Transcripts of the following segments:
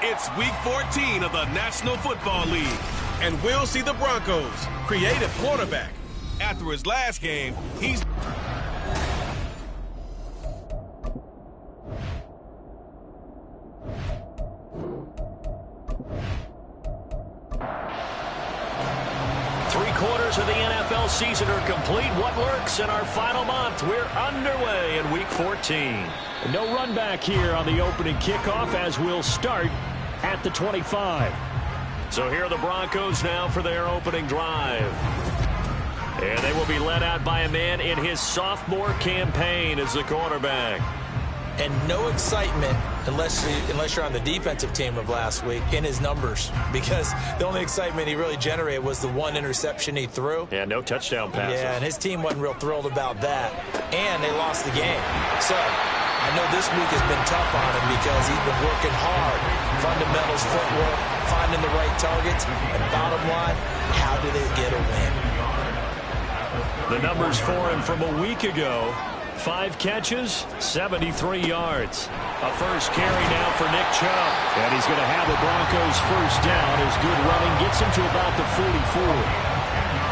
It's Week 14 of the National Football League, and we'll see the Broncos' creative quarterback. After his last game, he's... Three-quarters of the NFL season are complete. What lurks in our final month? We're underway in Week 14. No run back here on the opening kickoff as we'll start at the 25. So here are the Broncos now for their opening drive. And they will be led out by a man in his sophomore campaign as the quarterback. And no excitement unless you're on the defensive team of last week in his numbers, because the only excitement he really generated was the one interception he threw. Yeah, no touchdown passes. Yeah, and his team wasn't real thrilled about that. And they lost the game. So I know this week has been tough on him because he's been working hard. Fundamentals, footwork, finding the right targets. And bottom line, how do they get a win? The numbers for him from a week ago: 5 catches, 73 yards. A first carry now for Nick Chubb. And he's going to have the Broncos first down as good running gets him to about the 44.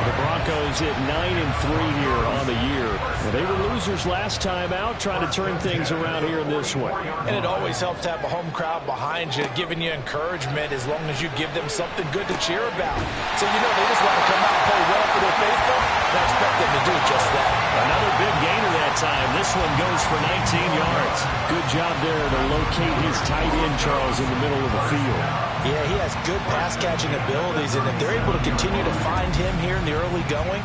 The Broncos at 9-3 here on the year. Well, they were losers last time out, trying to turn things around here in this one. And it always helps to have a home crowd behind you, giving you encouragement as long as you give them something good to cheer about. So, they just want to come out and play well for their faithful. I expect them to do just that. Another big gainer that time. This one goes for 19 yards. Good job there to locate his tight end, Charles, in the middle of the field. Yeah, he has good pass-catching abilities, and if they're able to continue to find him here in the early going,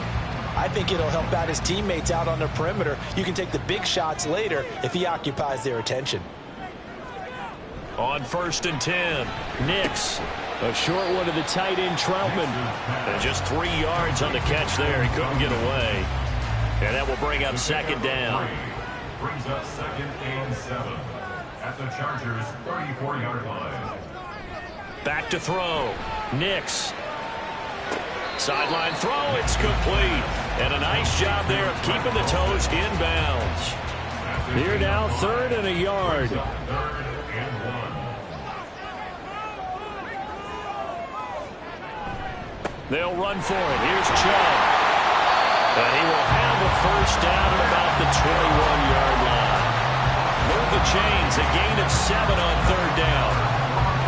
I think it'll help out his teammates out on the perimeter. You can take the big shots later if he occupies their attention. On 1st and 10, Nix. A short one to the tight end, Troutman. And just 3 yards on the catch there. He couldn't get away. And that will bring up second down. Brings up 2nd and 7 at the Chargers' 34-yard line. Back to throw. Nix. Sideline throw. It's complete. And a nice job there of keeping the toes inbounds. Here now, 3rd and a yard. 3rd and 1. They'll run for it. Here's Chubb. And he will have a first down at about the 21-yard line. Move the chains. A gain of 7 on 3rd down.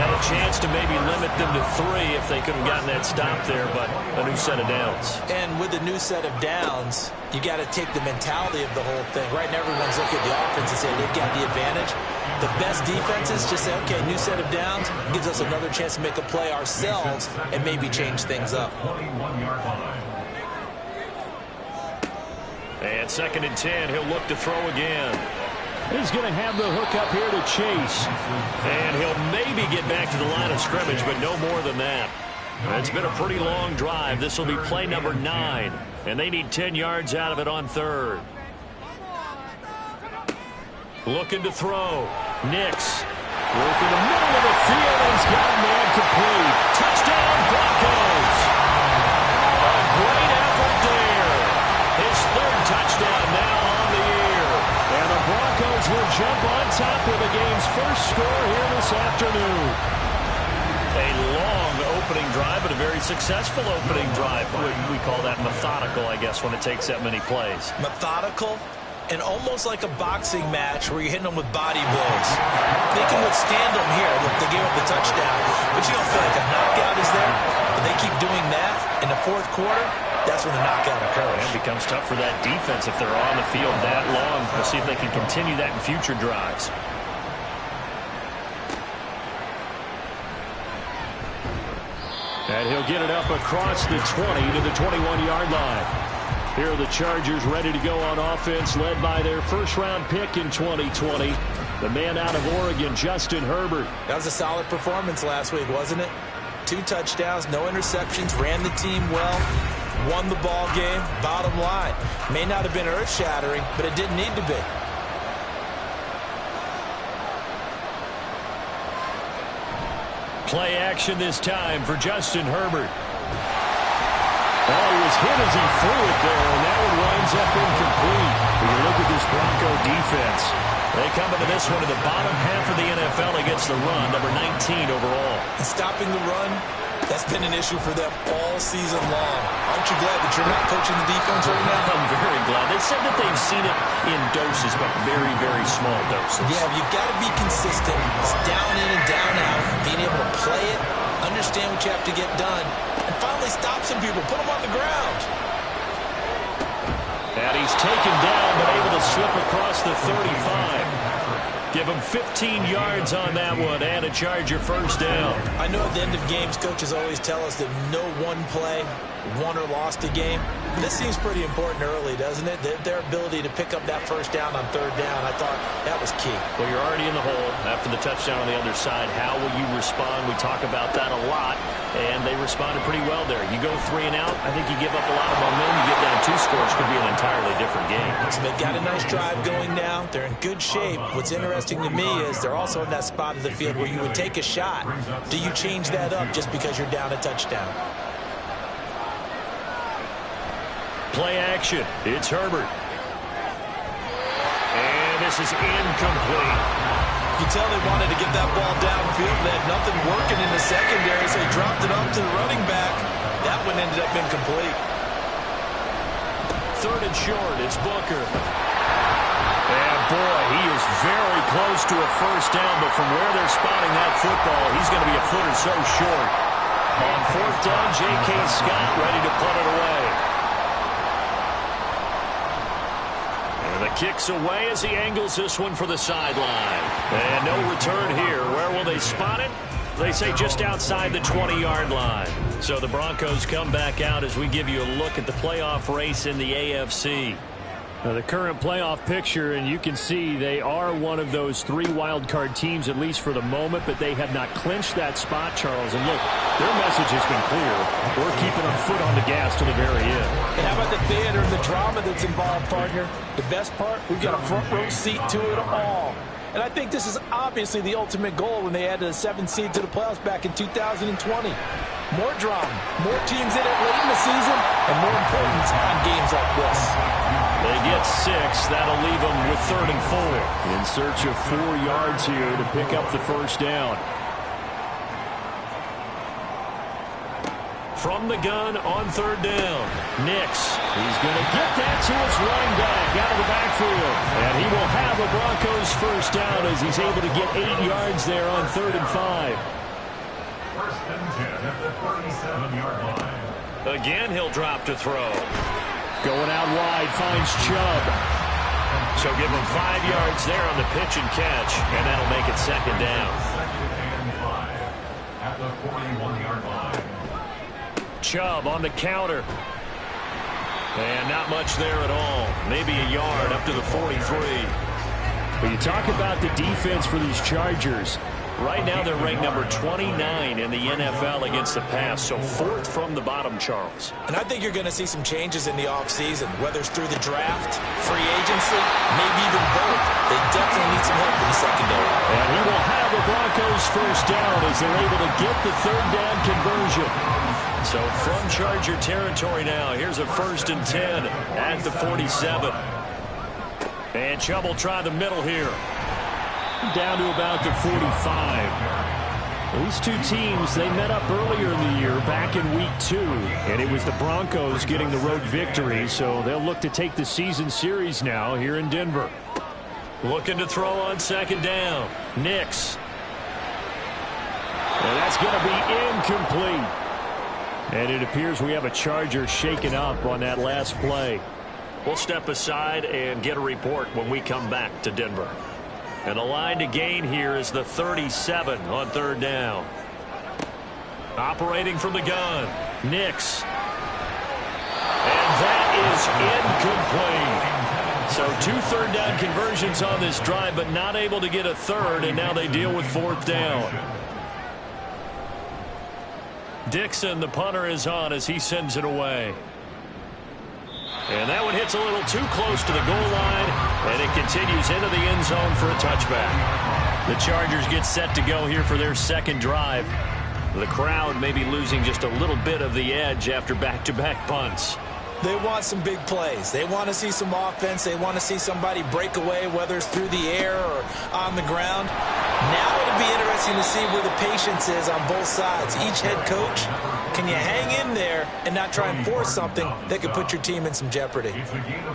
Had a chance to maybe limit them to 3 if they could have gotten that stop there, but a new set of downs. And with the new set of downs, you got to take the mentality of the whole thing. Right now, everyone's looking at the offense and saying they've got the advantage. The best defenses just say, okay, new set of downs gives us another chance to make a play ourselves and maybe change things up. 21-yard line. And 2nd and 10, he'll look to throw again. He's going to have the hook up here to Chase. And he'll maybe get back to the line of scrimmage, but no more than that. It's been a pretty long drive. This will be play number 9. And they need 10 yards out of it on 3rd. Looking to throw. Nix. Working the middle of the field, and he's got a man complete. Touchdown, Broncos. A great effort there. His 3rd touchdown now on the year. And the Broncos will jump on top with the game's first score here this afternoon. A long opening drive, but a very successful opening drive. We call that methodical, I guess, when it takes that many plays. Methodical and almost like a boxing match where you're hitting them with body blows. They can withstand them here. Look, they gave up the touchdown, but you don't feel like a knockout is there. But they keep doing that in the 4th quarter. That's when the knockout occurs. It becomes tough for that defense if they're on the field that long. We'll see if they can continue that in future drives. And he'll get it up across the 20 to the 21-yard line. Here are the Chargers ready to go on offense, led by their first-round pick in 2020, the man out of Oregon, Justin Herbert. That was a solid performance last week, wasn't it? 2 touchdowns, no interceptions, ran the team well, won the ball game. Bottom line, may not have been earth-shattering, but it didn't need to be. Play action this time for Justin Herbert. Oh, he was hit as he threw it there, and that one winds up incomplete. When you look at this Bronco defense, they come into this one in the bottom half of the NFL against the run, number 19 overall. And stopping the run, that's been an issue for them all season long. Aren't you glad that you're not coaching the defense right now? I'm very glad. They said that they've seen it in doses, but very, very small doses. Yeah, you've got to be consistent. It's down in and down out. Being able to play it, understand what you have to get done, and finally stop some people, put them on the ground. And he's taken down, but able to slip across the 35. Give him 15 yards on that one and a Charger first down. I know at the end of games, coaches always tell us that no one play won or lost a game. But this seems pretty important early, doesn't it? Their ability to pick up that first down on third down, I thought that was key. Well, you're already in the hole after the touchdown on the other side. How will you respond? We talk about that a lot, and they responded pretty well there. You go 3 and out, I think you give up a lot of momentum. You get down 2 scores, could be an entirely different game. So they've got a nice drive going now. They're in good shape. What's interesting to me is they're also in that spot of the field where you would take a shot. Do you change that up just because you're down a touchdown? Play action. It's Herbert. And this is incomplete. You tell they wanted to get that ball downfield. They had nothing working in the secondary, so they dropped it off to the running back. That one ended up incomplete. 3rd and short. It's Booker. And boy, he is very close to a first down, but from where they're spotting that football, he's going to be a foot or so short. On 4th down, J.K. Scott ready to punt it away. And the kick's away as he angles this one for the sideline. And no return here. Where will they spot it? They say just outside the 20-yard line. So the Broncos come back out as we give you a look at the playoff race in the AFC. Now the current playoff picture, and you can see they are one of those 3 wildcard teams, at least for the moment, but they have not clinched that spot, Charles. And look, their message has been clear. We're keeping our foot on the gas to the very end. And how about the theater and the drama that's involved, partner? The best part, we've got a front row seat to it all. And I think this is obviously the ultimate goal when they added a 7th seed to the playoffs back in 2020. More drama, more teams in it late in the season, and more importance on games like this. They get 6. That'll leave them with 3rd and 4. In search of 4 yards here to pick up the first down. From the gun on 3rd down, Nix. He's going to get that to his running back out of the backfield. And he will have a Broncos first down as he's able to get 8 yards there on 3rd and 5. 1st and 10 at the 37-yard line. Again, he'll drop to throw. Going out wide, finds Chubb. So give him 5 yards there on the pitch and catch, and that'll make it 2nd down. 2nd and 5 at the 41-yard line. Chubb on the counter. And not much there at all. Maybe a yard up to the 43. But you talk about the defense for these Chargers. Right now they're ranked number 29 in the NFL against the pass, so 4th from the bottom, Charles. And I think you're going to see some changes in the offseason, whether it's through the draft, free agency, maybe even both. They definitely need some help in the secondary. And he will have the Broncos first down as they're able to get the 3rd down conversion. So from Charger territory now, here's a 1st and 10 at the 47. And Chubb will try the middle here. Down to about the 45. These 2 teams, they met up earlier in the year, back in week 2. And it was the Broncos getting the road victory, so they'll look to take the season series now here in Denver. Looking to throw on 2nd down. Nix. And that's going to be incomplete. And it appears we have a Charger shaken up on that last play. We'll step aside and get a report when we come back to Denver. And the line to gain here is the 37 on 3rd down. Operating from the gun, Nix. And that is incomplete. So 2 3rd down conversions on this drive, but not able to get a 3rd, and now they deal with 4th down. Dixon, the punter, is on as he sends it away. And that one hits a little too close to the goal line, and it continues into the end zone for a touchback. The Chargers get set to go here for their 2nd drive. The crowd may be losing just a little bit of the edge after back-to-back punts. They want some big plays. They want to see some offense. They want to see somebody break away, whether it's through the air or on the ground. Now it'll be interesting to see where the patience is on both sides. Each head coach, can you hang in there and not try and force something that could put your team in some jeopardy?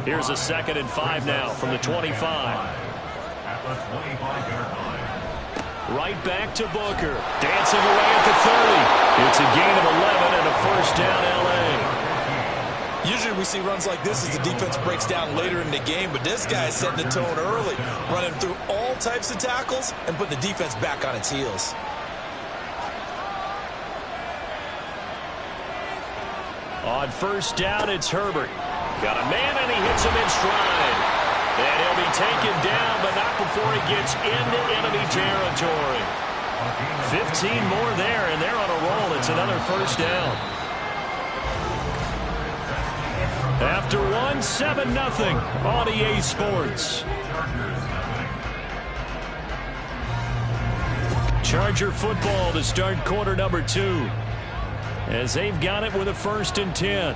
Here's a 2nd and 5 now from the 25. At the 25-yard line. Right back to Booker. Dancing away at the 30. It's a gain of 11 and a first down L.A. Usually we see runs like this as the defense breaks down later in the game, but this guy is setting the tone early, running through all types of tackles and putting the defense back on its heels. On first down, it's Herbert. Got a man, and he hits him in stride. And he'll be taken down, but not before he gets into enemy territory. 15 more there, and they're on a roll. It's another first down. After 7-0 on EA Sports. Charger football to start quarter number 2. As they've got it with a 1st and 10.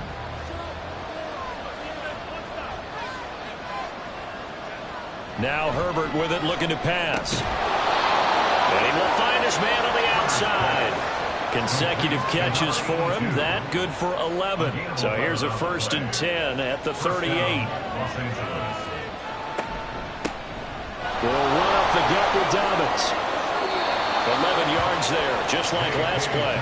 Now Herbert with it, looking to pass. And he will find his man on the outside. Consecutive catches for him. That good for 11. So here's a 1st and 10 at the 38. Will run up the gut with Dobbins. 11 yards there, just like last play.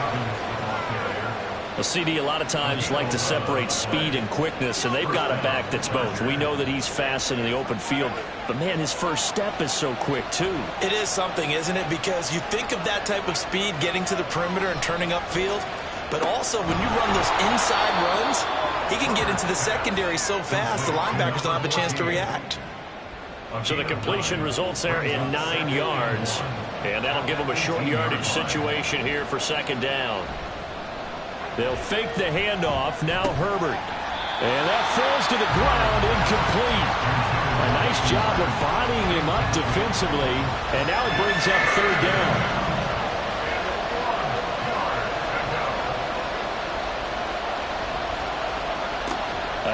Well, CD, a lot of times like to separate speed and quickness, and they've got a back that's both. We know that he's fast in the open field, but, man, his first step is so quick, too. It is something, isn't it? Because you think of that type of speed getting to the perimeter and turning upfield, but also when you run those inside runs, he can get into the secondary so fast the linebackers don't have a chance to react. So the completion results there in 9 yards, and that'll give him a short yardage situation here for 2nd down. They'll fake the handoff. Now Herbert. And that falls to the ground, incomplete. A nice job of bodying him up defensively. And now it brings up 3rd down.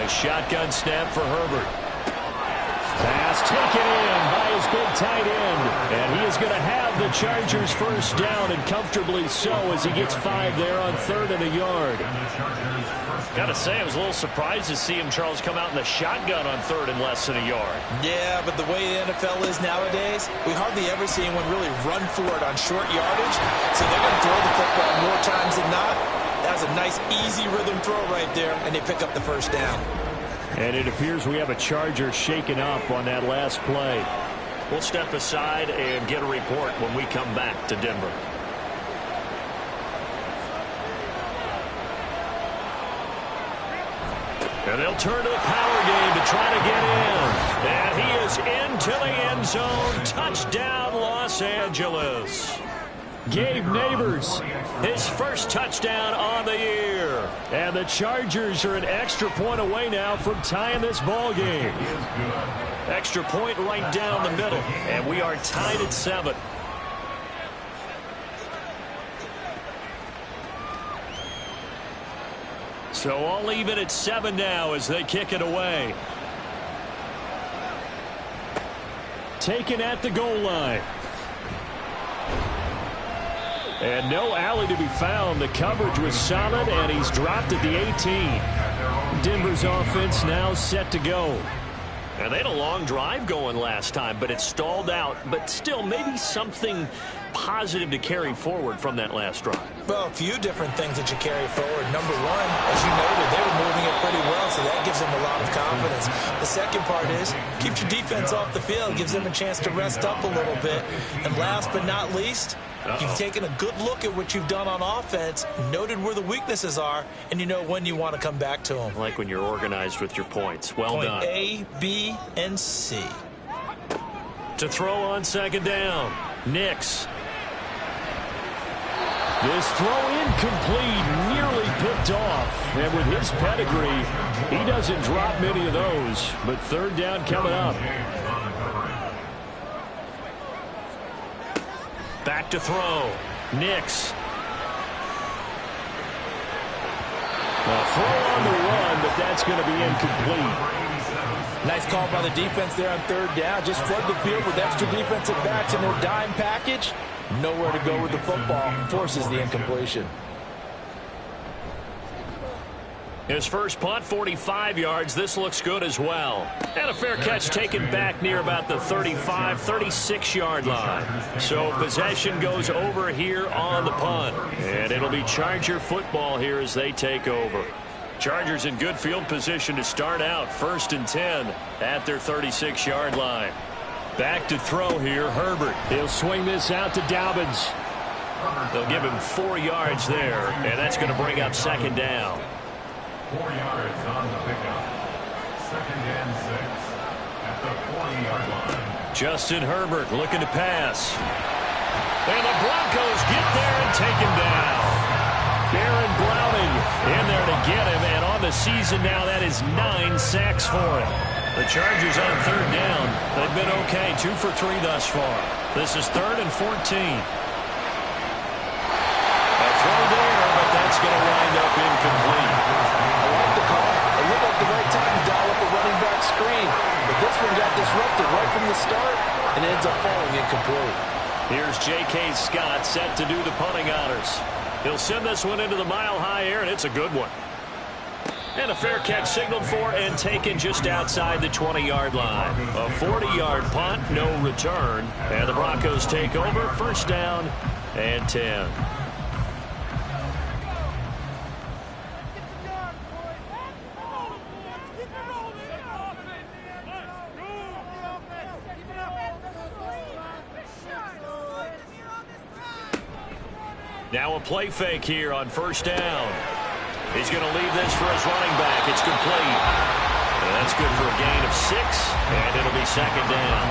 A shotgun snap for Herbert. Pass taken in by his big tight end. And he is going to have the Chargers 1st down, and comfortably so, as he gets 5 there on 3rd and a yard. Got to say, I was a little surprised to see him, Charles, come out in the shotgun on 3rd and less than a yard. Yeah, but the way the NFL is nowadays, we hardly ever see anyone really run for it on short yardage. So they're going to throw the football more times than not. That was a nice, easy rhythm throw right there, and they pick up the 1st down. And it appears we have a Charger shaken up on that last play. We'll step aside and get a report when we come back to Denver. And they'll turn to the power game to try to get in. And he is into the end zone. Touchdown, Los Angeles. Gabe Neighbors, his first touchdown on the year. And the Chargers are an extra point away now from tying this ball game. Extra point right down the middle. And we are tied at 7. So all even at 7 now as they kick it away. Taken at the goal line. And no alley to be found. The coverage was solid, and he's dropped at the 18. Denver's offense now set to go. And they had a long drive going last time, but it stalled out. But still, maybe something positive to carry forward from that last drive. Well, a few different things that you carry forward. Number one, as you noted, they were moving it pretty well, so that gives them a lot of confidence. The second part is, keeps your defense off the field, gives them a chance to rest up a little bit. And last but not least, you've taken a good look at what you've done on offense, noted where the weaknesses are, and you know when you want to come back to them. Like when you're organized with your points. Well done. Point A, B, and C. To throw on 2nd down, Nix. This throw incomplete, nearly picked off. And with his pedigree, he doesn't drop many of those. But 3rd down coming up. Back to throw. Nix. A throw on the run, but that's going to be incomplete. Nice call by the defense there on third down. Just flood the field with extra defensive backs in their dime package. Nowhere to go with the football. Forces the incompletion. His first punt, 45 yards. This looks good as well. And a fair catch taken back near about the 35, 36-yard line. So possession goes over here on the punt. And it'll be Charger football here as they take over. Chargers in good field position to start out. 1st and 10 at their 36-yard line. Back to throw here, Herbert. He'll swing this out to Dobbins. They'll give him 4 yards there, and that's going to bring up 2nd down. 4 yards on the pickup. 2nd and 6 at the 40-yard line. Justin Herbert looking to pass. And the Broncos get there and take him down. Baron Browning in there to get him, and on the season now, that is 9 sacks for him. The Chargers on 3rd down. They've been okay, 2 for 3 thus far. This is 3rd and 14. A throw there, but that's going to wind up incomplete. I like the call. It looked like the right time to dial up a running back screen. But this one got disrupted right from the start, and it ends up falling incomplete. Here's J.K. Scott set to do the punting honors. He'll send this one into the mile-high air, and it's a good one. And a fair catch signaled for and taken just outside the 20-yard line. A 40-yard punt, no return. And the Broncos take over, 1st down and 10. Now a play fake here on 1st down. He's going to leave this for his running back. It's complete. And that's good for a gain of 6, and it'll be 2nd down.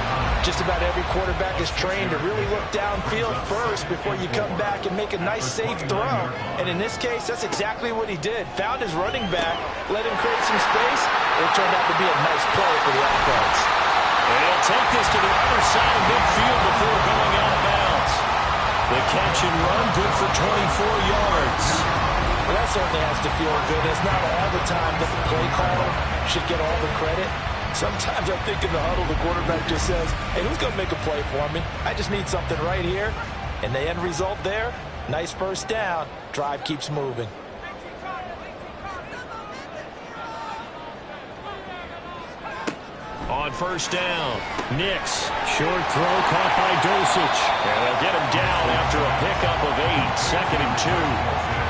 Just about every quarterback is trained to really look downfield first before you come back and make a nice, safe throw. And in this case, that's exactly what he did. Found his running back, let him create some space, and it turned out to be a nice play for the offense. And he'll take this to the other side of midfield before going out of bounds. The catch and run, good for 24 yards. Well, that certainly has to feel good. It's not all the time that the play caller should get all the credit. Sometimes I think in the huddle, the quarterback just says, hey, who's going to make a play for me? I just need something right here. And the end result there, nice 1st down. Drive keeps moving. On 1st down, Nix. Short throw caught by Dulcich. And they'll get him down after a pickup of 8. 2nd and 2.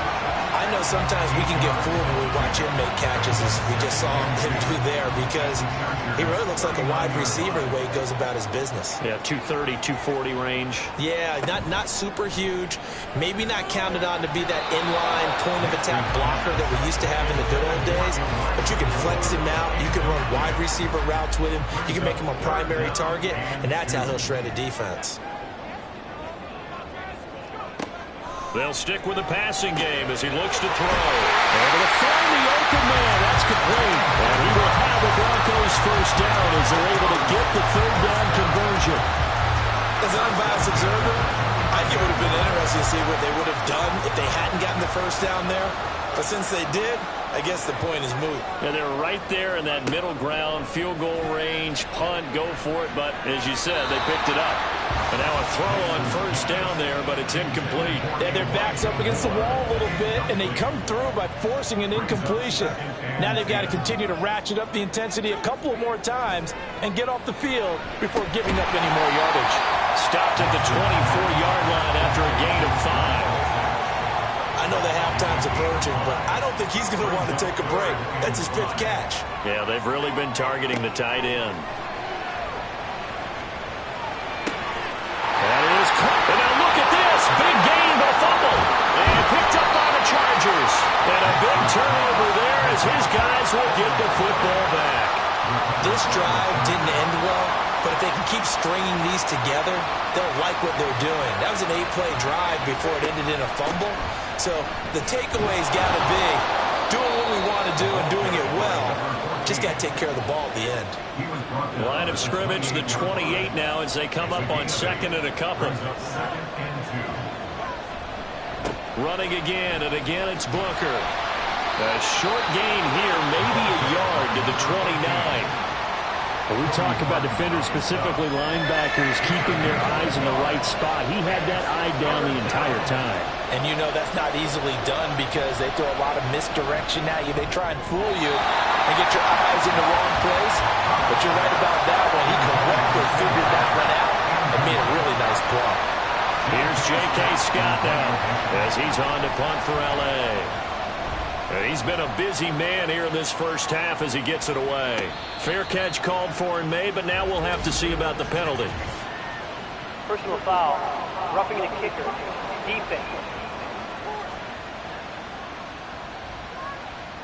I know sometimes we can get fooled when we watch him make catches, as we just saw him do there, because he really looks like a wide receiver the way he goes about his business. Yeah, 230, 240 range. Yeah, not super huge. Maybe not counted on to be that inline point-of-attack blocker that we used to have in the good old days, but you can flex him out. You can run wide receiver routes with him. You can make him a primary target, and that's how he'll shred a defense. They'll stick with the passing game as he looks to throw. Able to find the open man. That's complete. And he will have the Broncos 1st down as they're able to get the 3rd down conversion. As an unbiased observer, I think it would have been interesting to see what they would have done if they hadn't gotten the 1st down there. But since they did, I guess the point is moot. And they're right there in that middle ground, field goal range, punt, go for it. But as you said, they picked it up. And now a throw on 1st down there, but it's incomplete. Yeah, their back's up against the wall a little bit, and they come through by forcing an incompletion. Now they've got to continue to ratchet up the intensity a couple of more times and get off the field before giving up any more yardage. Stopped at the 24-yard line after a gain of 5. I know the halftime's approaching, but I don't think he's going to want to take a break. That's his 5th catch. Yeah, they've really been targeting the tight end. That is caught. And now look at this. Big gain, but a fumble. And picked up by the Chargers. And a big turnover there as his guys will get the football back. This drive didn't end well, but if they can keep stringing these together, they'll like what they're doing. That was an 8-play drive before it ended in a fumble. So the takeaway's got to be doing what we want to do and doing it well. Just got to take care of the ball at the end. Line of scrimmage, the 28 now as they come up on 2nd and a couple. Running again, and again it's Booker. A short gain here, maybe a yard to the 29. When we talk about defenders, specifically linebackers, keeping their eyes in the right spot. He had that eye down the entire time. And you know that's not easily done because they throw a lot of misdirection at you. They try and fool you and get your eyes in the wrong place. But you're right about that one. He correctly figured that one out and made a really nice play. Here's J.K. Scott now as he's on to punt for L.A. He's been a busy man here in this first half as he gets it away. Fair catch called for and made, but now we'll have to see about the penalty. Personal foul, roughing the kicker, defense.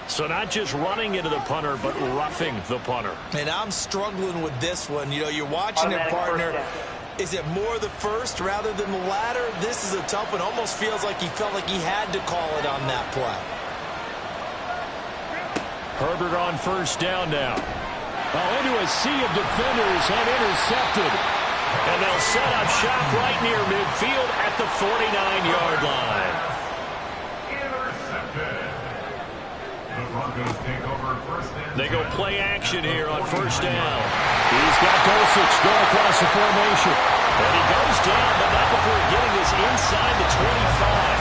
So not just running into the punter, but roughing the punter. And I'm struggling with this one. You know, you're watching it, partner. Is it more the first rather than the latter? This is a tough one. Almost feels like he felt like he had to call it on that play. Herbert on first down now. Into a sea of defenders and intercepted. And they'll set up shop right near midfield at the 49-yard line. Intercepted. The Broncos take over first and They go play action here on first down. He's got Dulcich going across the formation. And he goes down, but not before getting this inside the 25.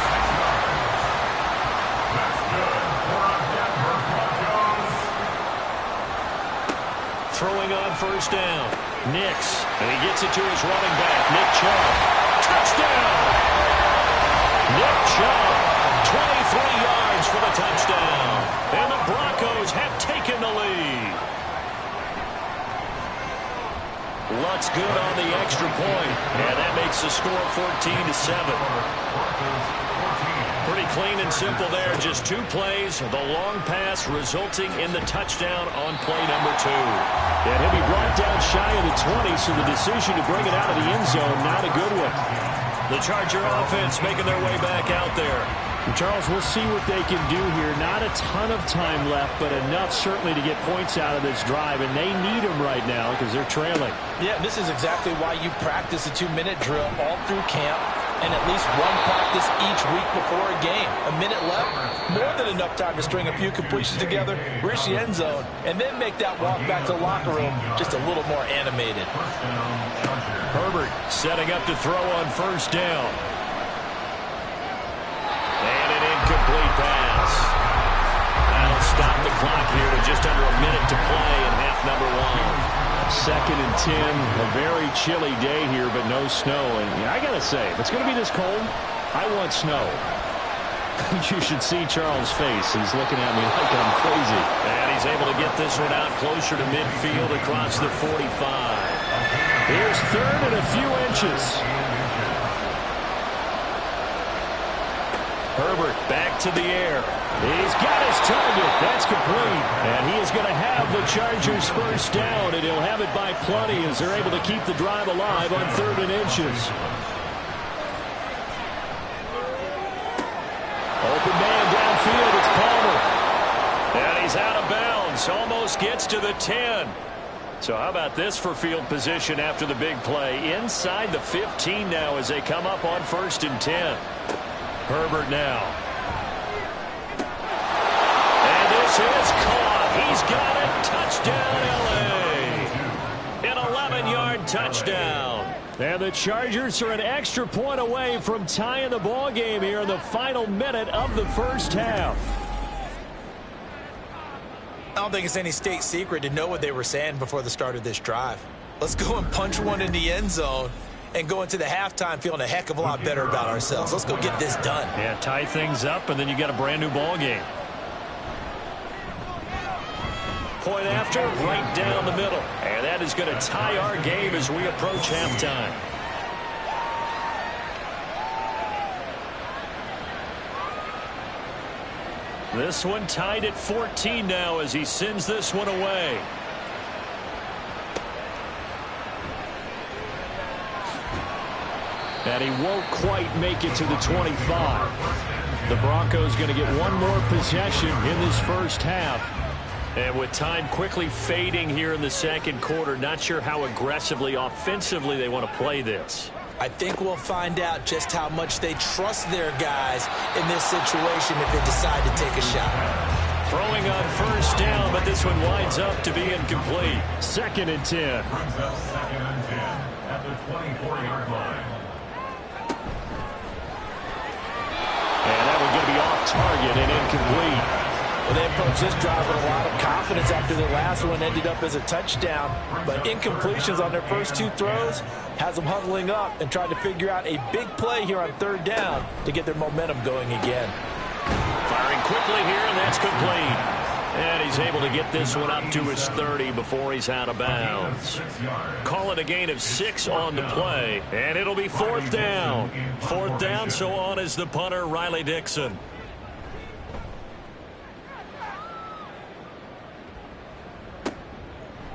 that's good for a Denver Broncos. Throwing on first down. Nix. And he gets it to his running back, Nick Chubb. Touchdown! Nick Chubb, 23 yards for the touchdown. And the Broncos have taken the lead. Lutz good on the extra point. And that makes the score 14-7. Pretty clean and simple there. Just two plays. The long pass resulting in the touchdown on play number 2. And he'll be brought down shy of the 20, so the decision to bring it out of the end zone, not a good one. The Charger offense making their way back out there. And Charles, we'll see what they can do here. Not a ton of time left, but enough certainly to get points out of this drive, and they need them right now because they're trailing. Yeah, this is exactly why you practice a 2-minute drill all through camp and at least one practice each week before a game. A minute left, more than enough time to string a few completions together, reach the end zone, and then make that walk back to the locker room just a little more animated. Herbert setting up to throw on first down. And an incomplete pass. That'll stop the clock here with just under a minute to play in half number 1. 2nd and 10, a very chilly day here, but no snow. And I got to say, if it's going to be this cold, I want snow. You should see Charles' face. He's looking at me like I'm crazy. And he's able to get this one out closer to midfield across the 45. Here's 3rd and a few inches. Herbert back to the air. He's got his target. That's complete. And he is going to have the Chargers first down, and he'll have it by plenty as they're able to keep the drive alive on 3rd and inches. Open man downfield. It's Palmer. And he's out of bounds. Almost gets to the 10. So how about this for field position after the big play? Inside the 15 now as they come up on 1st and 10. Herbert now. And this is caught. He's got it. Touchdown, L.A. An 11-yard touchdown. And the Chargers are an extra point away from tying the ball game here in the final minute of the first half. I don't think it's any state secret to know what they were saying before the start of this drive. Let's go and punch one in the end zone and go into the halftime feeling a heck of a lot better about ourselves. Let's go get this done. Yeah, tie things up, and then you get a brand-new ball game. Point after, right down the middle. And that is going to tie our game as we approach halftime. This one tied at 14 now as he sends this one away. And he won't quite make it to the 25. The Broncos going to get one more possession in this first half. And with time quickly fading here in the second quarter, not sure how aggressively, offensively they want to play this. I think we'll find out just how much they trust their guys in this situation if they decide to take a shot. Throwing on first down, but this one winds up to be incomplete. 2nd and 10. Brings up 2nd and 10 at the 24-yard line. And that one going to be off target and incomplete. Well, they approached this drive with a lot of confidence after their last one ended up as a touchdown. But incompletions on their first 2 throws has them huddling up and trying to figure out a big play here on 3rd down to get their momentum going again. Firing quickly here, and that's complete. And he's able to get this one up to his 30 before he's out of bounds. Call it a gain of 6 on the play, and it'll be 4th down. 4th down, so on is the punter, Riley Dixon.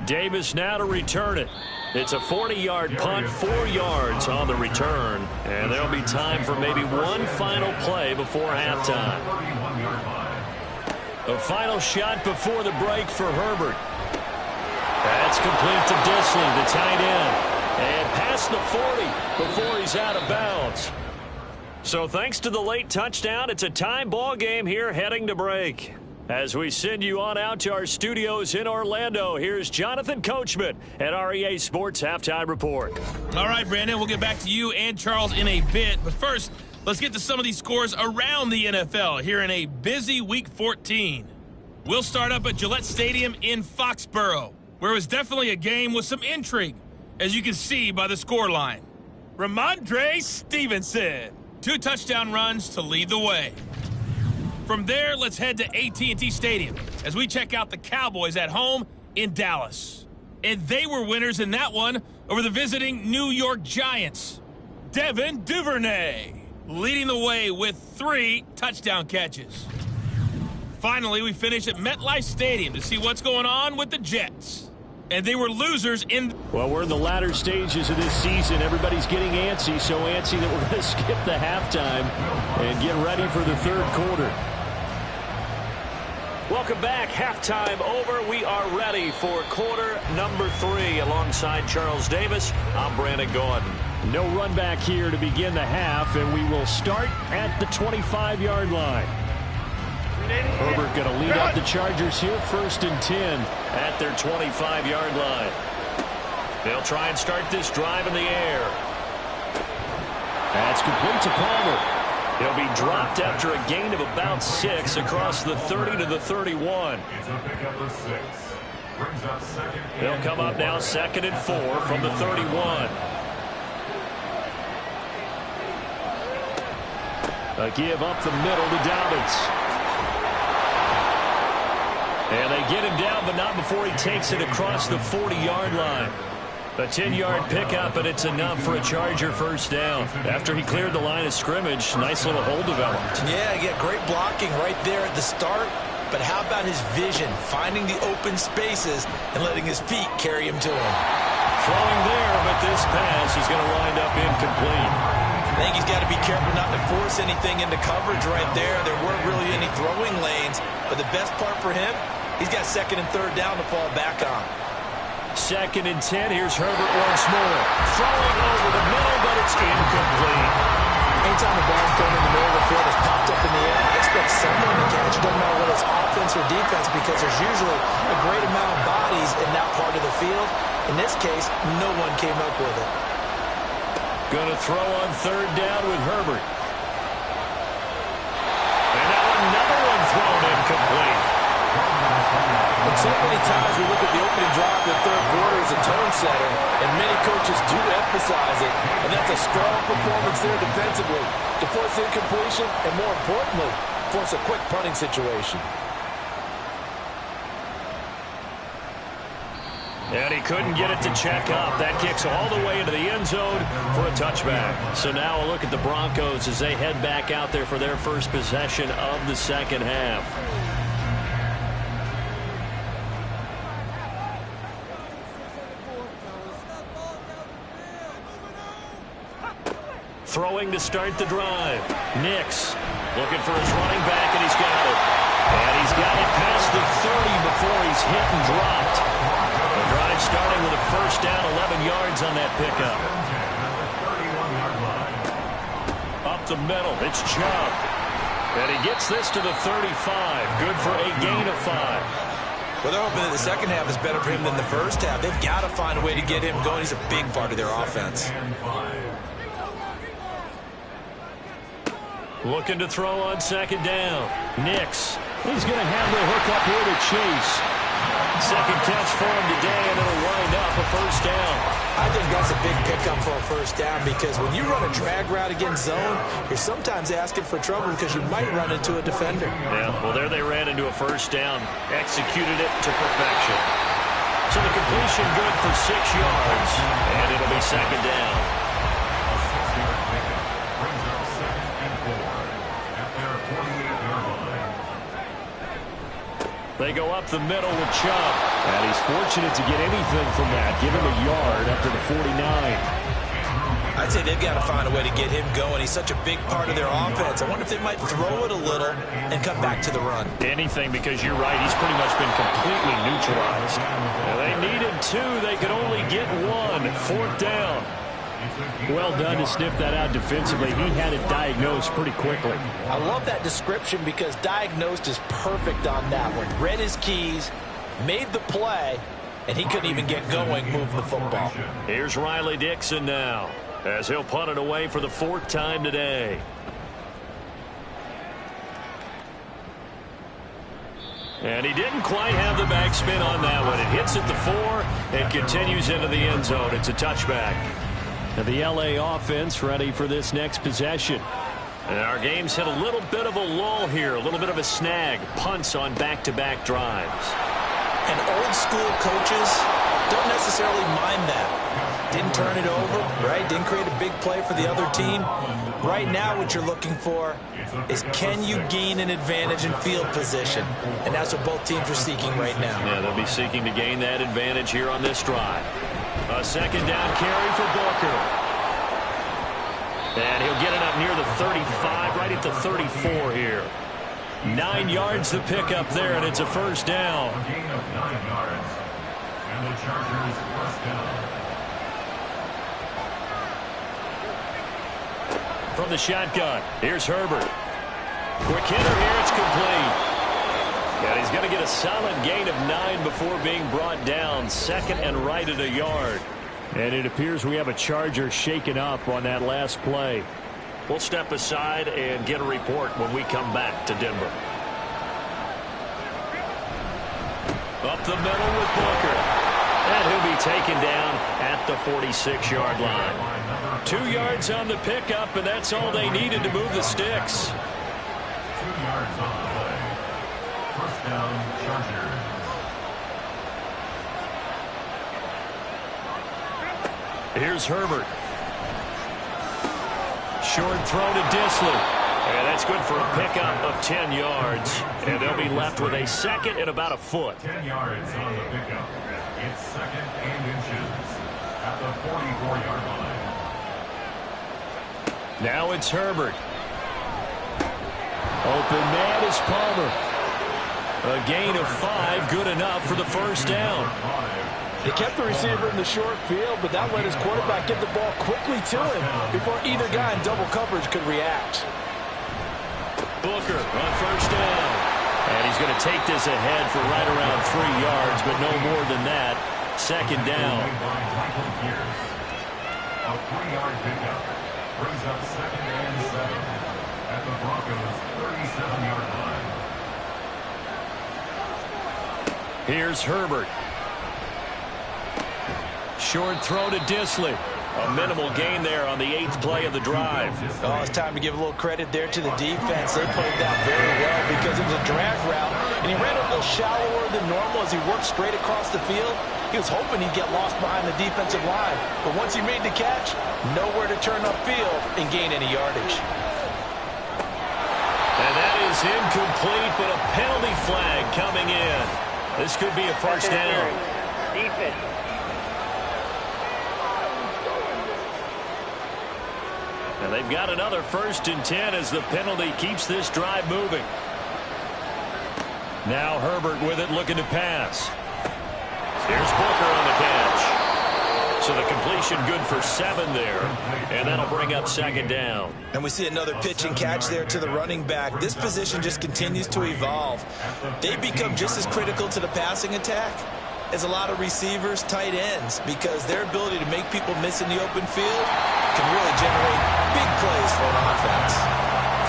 Davis now to return it. It's a 40-yard punt, 4 yards on the return. And there'll be time for maybe one final play before halftime. A final shot before the break for Herbert. That's complete to Dissly, the tight end. And past the 40 before he's out of bounds. So thanks to the late touchdown, it's a tie ball game here heading to break. As we send you on out to our studios in Orlando, here's Jonathan Coachman at REA Sports Halftime Report. All right, Brandon, we'll get back to you and Charles in a bit. But first, let's get to some of these scores around the NFL here in a busy Week 14. We'll start up at Gillette Stadium in Foxborough, where it was definitely a game with some intrigue, as you can see by the scoreline. Ramondre Stevenson, 2 touchdown runs to lead the way. From there, let's head to AT&T Stadium as we check out the Cowboys at home in Dallas. And they were winners in that one over the visiting New York Giants. Devin Duvernay leading the way with 3 touchdown catches. Finally, we finish at MetLife Stadium to see what's going on with the Jets. And they were losers in... Well, we're in the latter stages of this season. Everybody's getting antsy, so antsy that we're going to skip the halftime and get ready for the 3rd quarter. Welcome back. Halftime over. We are ready for quarter number 3 alongside Charles Davis. I'm Brandon Gordon. No run back here to begin the half, and we will start at the 25-yard line. Herbert going to lead up the Chargers here, 1st and 10 at their 25-yard line. They'll try and start this drive in the air. That's complete to Palmer. He'll be dropped after a gain of about 6 across the 30 to the 31. It's a pickup of 6. Brings up 2nd. They'll come up now 2nd and 4 from the 31. A give up the middle to Dobbins. And they get him down, but not before he takes it across the 40-yard line. A 10-yard pickup, and it's enough for a Charger 1st down. After he cleared the line of scrimmage, nice little hole developed. Yeah, great blocking right there at the start. But how about his vision, finding the open spaces and letting his feet carry him to him? Throwing there, but this pass is going to wind up incomplete. I think he's got to be careful not to force anything into coverage right there. There weren't really any throwing lanes. But the best part for him, he's got 2nd and 3rd down to fall back on. 2nd and 10. Here's Herbert once more. Throwing over the middle, but it's incomplete. Anytime the ball's thrown in the middle of the field, it's popped up in the air, I expect someone to catch it. Doesn't matter whether it's offense or defense, because there's usually a great amount of bodies in that part of the field. In this case, no one came up with it. Going to throw on 3rd down with Herbert. And now another one thrown incomplete. And so many times we look at the opening drive of the 3rd quarter as a tone setter, and many coaches do emphasize it, and that's a strong performance there defensively to force incompletion and, more importantly, force a quick punting situation. And he couldn't get it to check up. That kicks all the way into the end zone for a touchback. So now a look at the Broncos as they head back out there for their first possession of the 2nd half. Throwing to start the drive. Nix looking for his running back, and he's got it. And he's got it past the 30 before he's hit and dropped. The drive starting with a 1st down, 11 yards on that pickup. Up the middle, it's Chubb. And he gets this to the 35. Good for a gain of 5. Well, they're hoping that the second half is better for him than the first half. They've got to find a way to get him going. He's a big part of their offense. Looking to throw on second down. Nix. He's going to have the hook up here to Chase. Second catch for him today, and it'll wind up a first down. I think that's a big pickup for a first down because when you run a drag route against zone, you're sometimes asking for trouble because you might run into a defender. Yeah, well, there they ran into a first down. Executed it to perfection. So the completion good for 6 yards, and it'll be second down. They go up the middle with Chubb. And he's fortunate to get anything from that. Give him a yard up to the 49. I'd say they've got to find a way to get him going. He's such a big part of their offense. I wonder if they might throw it a little and come back to the run. Anything, because you're right. He's pretty much been completely neutralized. Now, they needed 2. They could only get 1. Fourth down. Well done to sniff that out defensively. He had it diagnosed pretty quickly. I love that description because diagnosed is perfect on that one. Read his keys, made the play, and he couldn't even get going moving the football. Here's Riley Dixon now as he'll punt it away for the 4th time today. And he didn't quite have the backspin on that one. It hits at the 4 and continues into the end zone. It's a touchback. And the LA offense ready for this next possession. And our game's hit a little bit of a lull here, a little bit of a snag. Punts on back-to-back drives. And old-school coaches don't necessarily mind that. Didn't turn it over, right? Didn't create a big play for the other team. Right now what you're looking for is can you gain an advantage in field position? And that's what both teams are seeking right now. Yeah, they'll be seeking to gain that advantage here on this drive. A second down carry for Booker. And he'll get it up near the 35, right at the 34 here. 9 yards to pick up there, and it's a first down. A gain of 9 yards. And the Chargers first down. From the shotgun, here's Herbert. Quick hitter here, it's complete. And he's going to get a solid gain of 9 before being brought down. Second and right at a yard. And it appears we have a Charger shaken up on that last play. We'll step aside and get a report when we come back to Denver. Up the middle with Booker. And he'll be taken down at the 46-yard line. 2 yards on the pickup, and that's all they needed to move the sticks. 2 yards on the play. First down, Chargers. Here's Herbert. Short throw to Dissly. And that's good for a pickup of 10 yards. And they'll be left with a second and about a foot. 10 yards on the pickup. It's second and inches at the 44-yard line. Now it's Herbert. Open man is Palmer. A gain of 5, good enough for the first down. They kept the receiver in the short field, but that let his quarterback get the ball quickly to him before either guy in double coverage could react. Booker on first down. And he's going to take this ahead for right around 3 yards, but no more than that. Second down. A 3-yard pickup brings up second and 7 at the Broncos' 37-yard line. Here's Herbert. Short throw to Dissly. A minimal gain there on the 8th play of the drive. Oh, it's time to give a little credit there to the defense. They played that very well because it was a drag route, and he ran a little shallower than normal as he worked straight across the field. He was hoping he'd get lost behind the defensive line, but once he made the catch, nowhere to turn upfield and gain any yardage. And that is incomplete, but a penalty flag coming in. This could be a first down. Defense. And they've got another 1st and 10 as the penalty keeps this drive moving. Now Herbert with it, looking to pass. Here's Booker on the catch. So the completion good for 7 there, and that'll bring up second down. And we see another pitch and catch there to the running back. This position just continues to evolve. They become just as critical to the passing attack as a lot of receivers, tight ends, because their ability to make people miss in the open field can really generate big plays for an offense.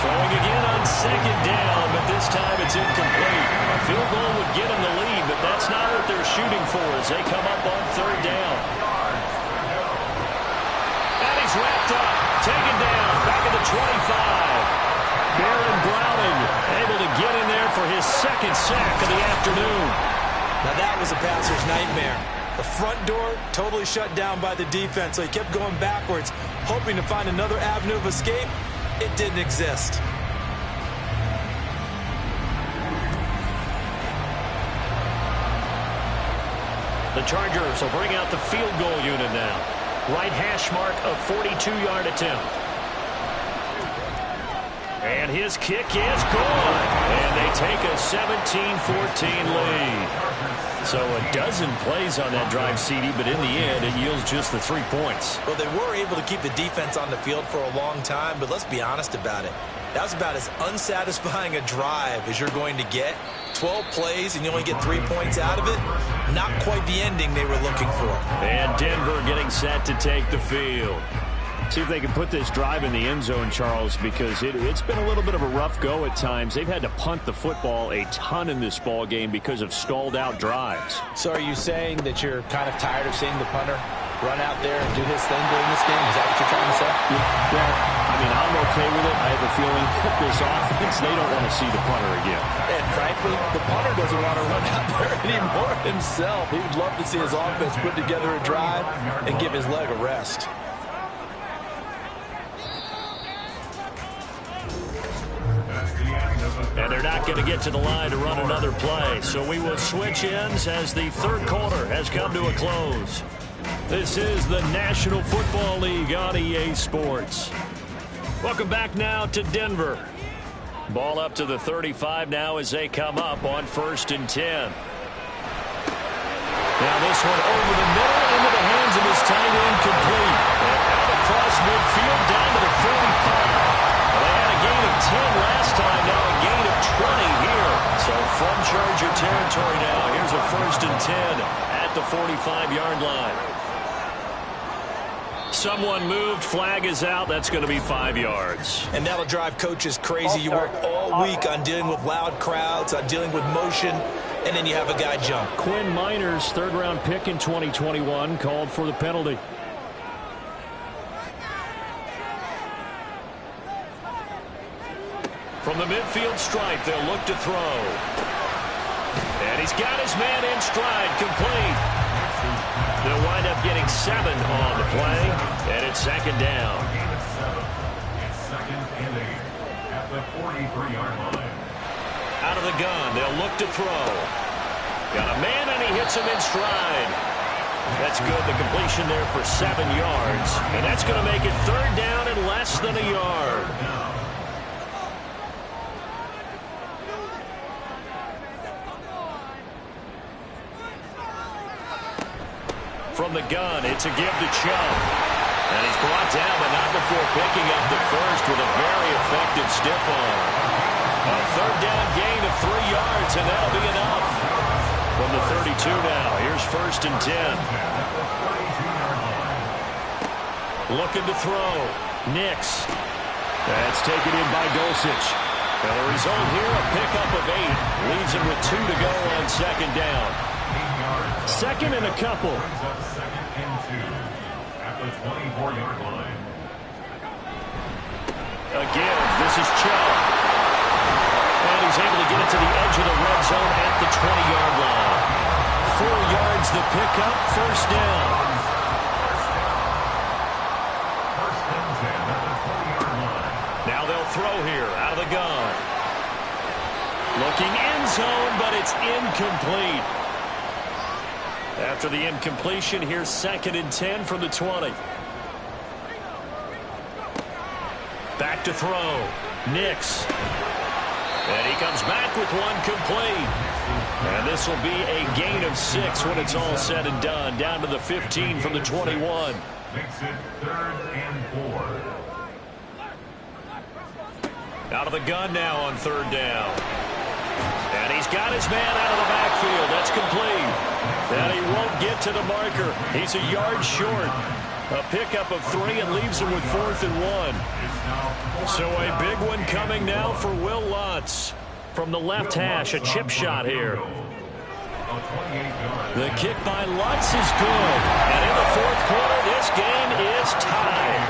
Throwing again on second down, but this time it's incomplete. A field goal would get them the lead, but that's not what they're shooting for as they come up on third down. And he's wrapped up, taken down, back at the 25. Baron Browning able to get in there for his second sack of the afternoon. Now that was a passer's nightmare. The front door totally shut down by the defense, so he kept going backwards, hoping to find another avenue of escape. It didn't exist. The Chargers will bring out the field goal unit now. Right hash mark of 42-yard attempt. And his kick is good. And they take a 17-14 lead. So a dozen plays on that drive, CD, but in the end, it yields just the 3 points. Well, they were able to keep the defense on the field for a long time, but let's be honest about it. That was about as unsatisfying a drive as you're going to get. 12 plays and you only get 3 points out of it. Not quite the ending they were looking for. And Denver getting set to take the field. See if they can put this drive in the end zone, Charles, because it's been a little bit of a rough go at times. They've had to punt the football a ton in this ball game because of stalled-out drives. So are you saying that you're kind of tired of seeing the punter run out there and do his thing during this game? Is that what you're trying to say? Well, I mean, I'm okay with it. I have a feeling that this offense, they don't want to see the punter again. And frankly, the punter doesn't want to run out there anymore himself. He would love to see his offense put together a drive and give his leg a rest. And they're not going to get to the line to run another play. So we will switch ends as the third quarter has come to a close. This is the National Football League on EA Sports. Welcome back now to Denver. Ball up to the 35 now as they come up on 1st and 10. Now this one over the middle into the hands of his tight end complete. And out across midfield down to the 45. They had a gain of 10 last time, now a gain of 20 here. So from Charger territory now, here's a 1st and 10 at the 45-yard line. Someone moved, flag is out, that's going to be 5 yards. And that'll drive coaches crazy. You work all week on dealing with loud crowds, on dealing with motion, and then you have a guy jump. Quinn Miners, third-round pick in 2021, called for the penalty. From the midfield stripe, they'll look to throw. And he's got his man in stride, complete. They'll wind up getting 7 on the play, and it's second down. It's 2nd and 8 at the 43-yard line. Out of the gun, they'll look to throw. Got a man, and he hits him in stride. That's good, the completion there for 7 yards. And that's going to make it third down and less than a yard. From the gun, it's a give to Chubb. And he's brought down, but not before picking up the first with a very effective stiff arm. A third down gain of 3 yards, and that'll be enough. From the 32 now, here's 1st and 10. Looking to throw. Nix. That's taken in by Dulcich. And the result here, a pickup of 8. Leaves him with 2 to go on second down. 2nd and a couple. 2nd and 2 at the 24-yard line. Again, this is Chubb. And he's able to get it to the edge of the red zone at the 20-yard line. 4 yards the pickup, 1st down. 1st and 10 at the 20-yard line. Now they'll throw here, out of the gun. Looking end zone, but it's incomplete. After the incompletion, here's 2nd and 10 from the 20. Back to throw. Nix. And he comes back with one complete. And this will be a gain of 6 when it's all said and done. Down to the 15 from the 21. Makes it 3rd and 4. Out of the gun now on 3rd down. And he's got his man out of the backfield. That's complete. And he won't get to the marker. He's a yard short. A pickup of 3 and leaves him with 4th and 1. So a big one coming now for Will Lutz. From the left hash, a chip shot here. The kick by Lutz is good. And in the 4th quarter, this game is tied.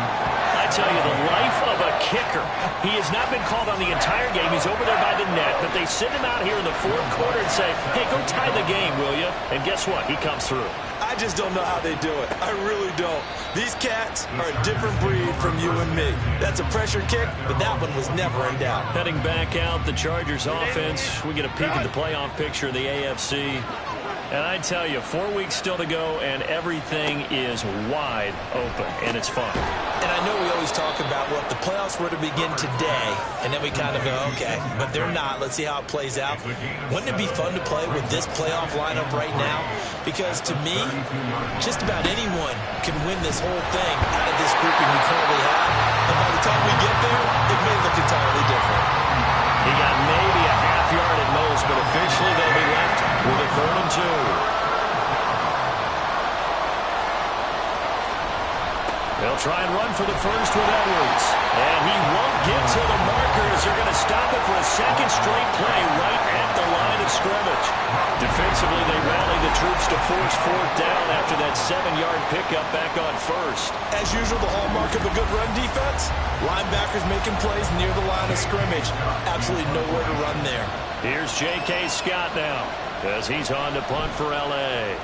I tell you, the life of a kicker. He has not been called on the entire game. He's over there by the net, but they send him out here in the 4th quarter and say, hey, go tie the game, will you? And guess what? He comes through. I just don't know how they do it. I really don't. These cats are a different breed from you and me. That's a pressure kick, but that one was never in doubt. Heading back out, the Chargers offense. We get a peek at the playoff picture of the AFC. And I tell you, 4 weeks still to go, and everything is wide open, and it's fun. And I know we always talk about, well, if the playoffs were to begin today, and then we kind of go, okay, but they're not. Let's see how it plays out. Wouldn't it be fun to play with this playoff lineup right now? Because to me, just about anyone can win this whole thing out of this grouping we currently have. And by the time we get there, it may look entirely different. He got maybe a half yard at most, but officially they'll be left with a 3rd and 2. They'll try and run for the first with Edwards. And he won't get to the markers. They're going to stop it for a second straight play right at the line of scrimmage. Defensively, they rally the troops to force 4th down after that 7-yard pickup back on 1st. As usual, the hallmark of a good run defense, linebackers making plays near the line of scrimmage. Absolutely nowhere to run there. Here's J.K. Scott now as he's on to punt for L.A.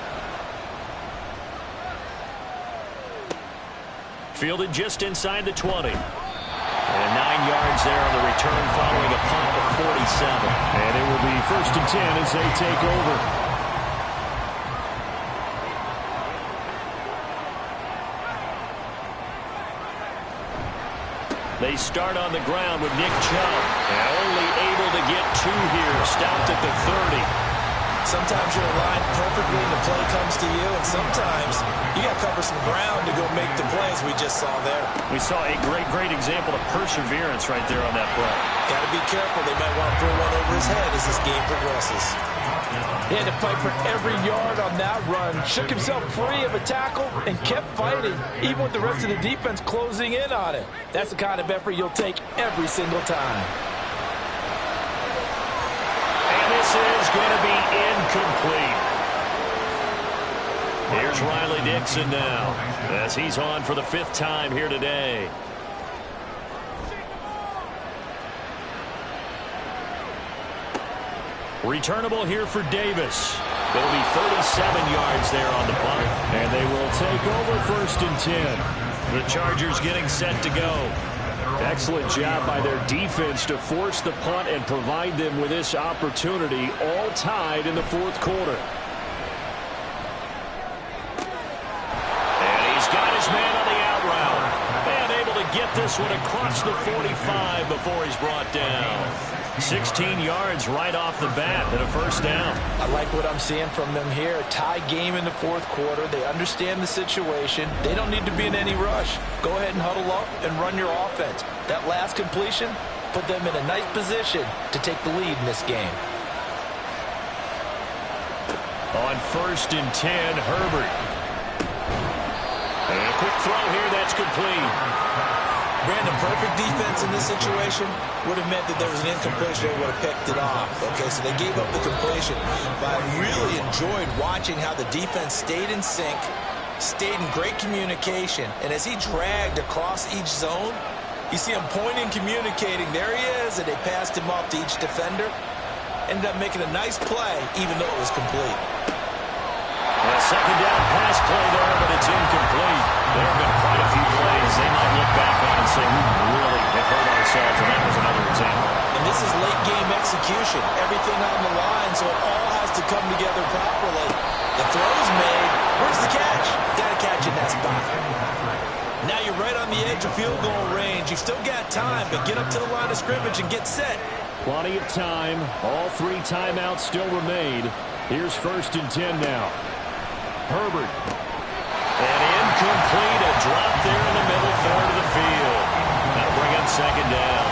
Fielded just inside the 20. And 9 yards there on the return following a punt of 47. And it will be 1st and 10 as they take over. They start on the ground with Nick Chubb. And only able to get 2 here. Stopped at the 30. Sometimes you're aligned perfectly and the play comes to you, and sometimes you got to cover some ground to go make the plays we just saw there. We saw a great example of perseverance right there on that play. Got to be careful. They might want to throw one over his head as this game progresses. He had to fight for every yard on that run. Shook himself free of a tackle and kept fighting, even with the rest of the defense closing in on it. That's the kind of effort you'll take every single time. This is going to be incomplete. Here's Riley Dixon now as he's on for the 5th time here today. Returnable here for Davis. It'll be 37 yards there on the punt. And they will take over 1st and 10. The Chargers getting set to go. Excellent job by their defense to force the punt and provide them with this opportunity, all tied in the 4th quarter. And he's got his man on the out route. And able to get this one across the 45 before he's brought down. 16 yards right off the bat and a 1st down. I like what I'm seeing from them here. A tie game in the 4th quarter. They understand the situation. They don't need to be in any rush. Go ahead and huddle up and run your offense. That last completion put them in a nice position to take the lead in this game. On 1st and 10, Herbert. And a quick throw here, that's complete. Brandon, perfect defense in this situation would have meant that there was an incompletion. They would have picked it off. Okay, so they gave up the completion. But I really enjoyed watching how the defense stayed in sync, stayed in great communication. And as he dragged across each zone, you see him pointing, communicating. There he is, and they passed him off to each defender. Ended up making a nice play, even though it was complete. A 2nd down pass play there, but it's incomplete. There have been quite a few plays they might look back on and say, we really have hurt ourselves, and that was another example. And this is late game execution. Everything on the line, so it all has to come together properly. The throw's made. Where's the catch? Got to catch in that spot. Now you're right on the edge of field goal range. You've still got time, but get up to the line of scrimmage and get set. Plenty of time. All 3 timeouts still remain. Here's 1st and 10 now. Herbert. And incomplete. A drop there in the middle third of the field. That'll bring up 2nd down.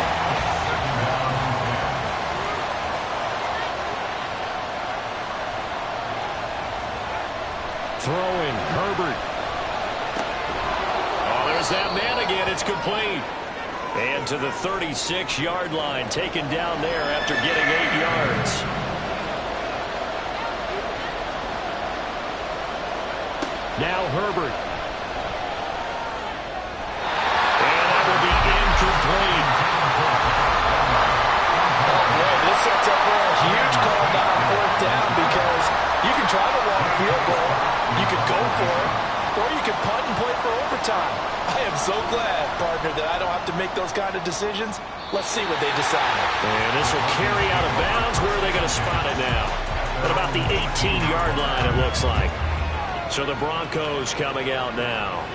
Throwing. Herbert. Oh, there's that man again. It's complete. And to the 36-yard line, taken down there after getting 8 yards. Now Herbert. And that will be incomplete. Oh, boy, this sets up for a huge call down 4th down because you can try the long field goal, you could go for it, or you could punt and play for overtime. I am so glad, partner, that I don't have to make those kind of decisions. Let's see what they decide. And this will carry out of bounds. Where are they going to spot it now? At about the 18-yard line, it looks like. So the Broncos coming out now.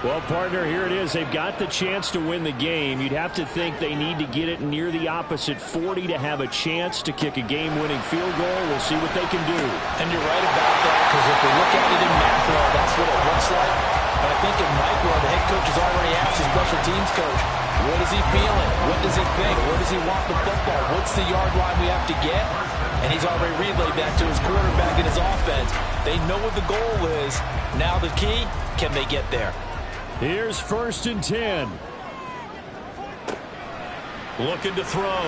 Well, partner, here it is. They've got the chance to win the game. You'd have to think they need to get it near the opposite 40 to have a chance to kick a game-winning field goal. We'll see what they can do. And you're right about that, because if we look at it in macro, that's what it looks like. But I think in micro, the head coach has already asked his special teams coach, what is he feeling? What does he think? Where does he want the football? What's the yard line we have to get? And he's already relayed that to his quarterback and his offense. They know what the goal is. Now the key, can they get there? Here's 1st and 10. Looking to throw.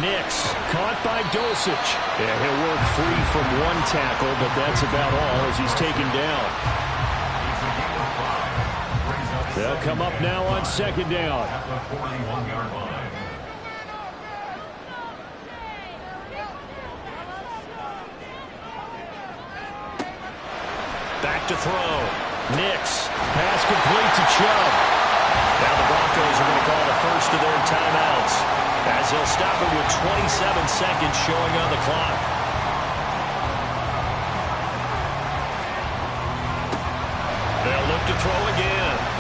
Nix caught by Dulcich. Yeah, he'll work free from 1 tackle, but that's about all as he's taken down. They'll come up now on 2nd down. At the 41-yard line. Back to throw. Nix. Pass complete to Chubb. Now the Broncos are going to call the first of their timeouts as they'll stop it with 27 seconds showing on the clock. They'll look to throw again.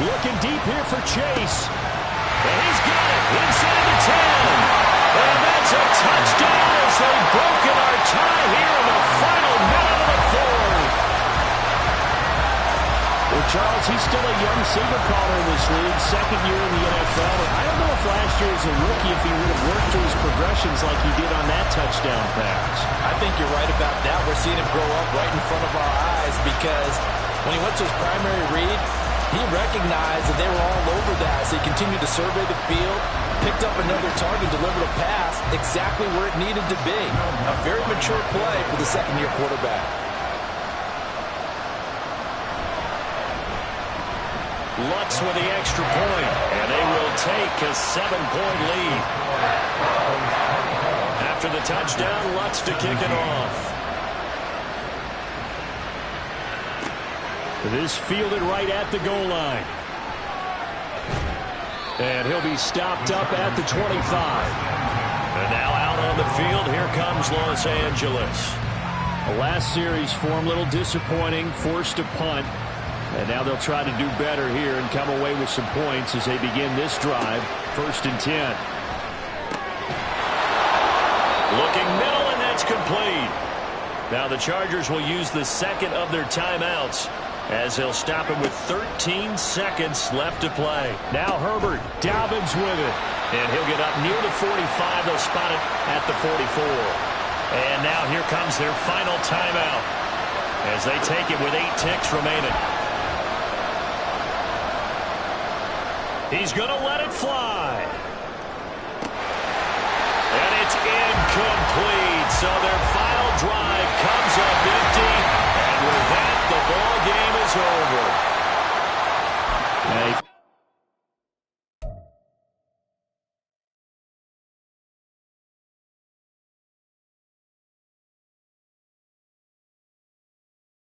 Looking deep here for Chase. And he's got it inside the 10. And that's a touchdown as they've broken our tie here in the final minute of the 4th. Well, Charles, he's still a young signal caller in this league, 2nd year in the NFL. I don't know if last year as a rookie, if he would have worked through his progressions like he did on that touchdown pass. I think you're right about that. We're seeing him grow up right in front of our eyes because when he went to his primary read, he recognized that they were all over that. So he continued to survey the field, picked up another target, delivered a pass exactly where it needed to be. A very mature play for the 2nd-year quarterback. Lutz with the extra point, and they will take a 7-point lead. After the touchdown, Lutz to kick it off. This fielded right at the goal line. And he'll be stopped up at the 25. And now out on the field, here comes Los Angeles. The last series for him, a little disappointing, forced a punt. And now they'll try to do better here and come away with some points as they begin this drive. 1st and 10. Looking middle, and that's complete. Now the Chargers will use the 2nd of their timeouts as they'll stop it with 13 seconds left to play. Now Herbert, Dobbins with it. And he'll get up near the 45. They'll spot it at the 44. And now here comes their final timeout as they take it with 8 ticks remaining. He's going to let it fly. And it's incomplete. So they're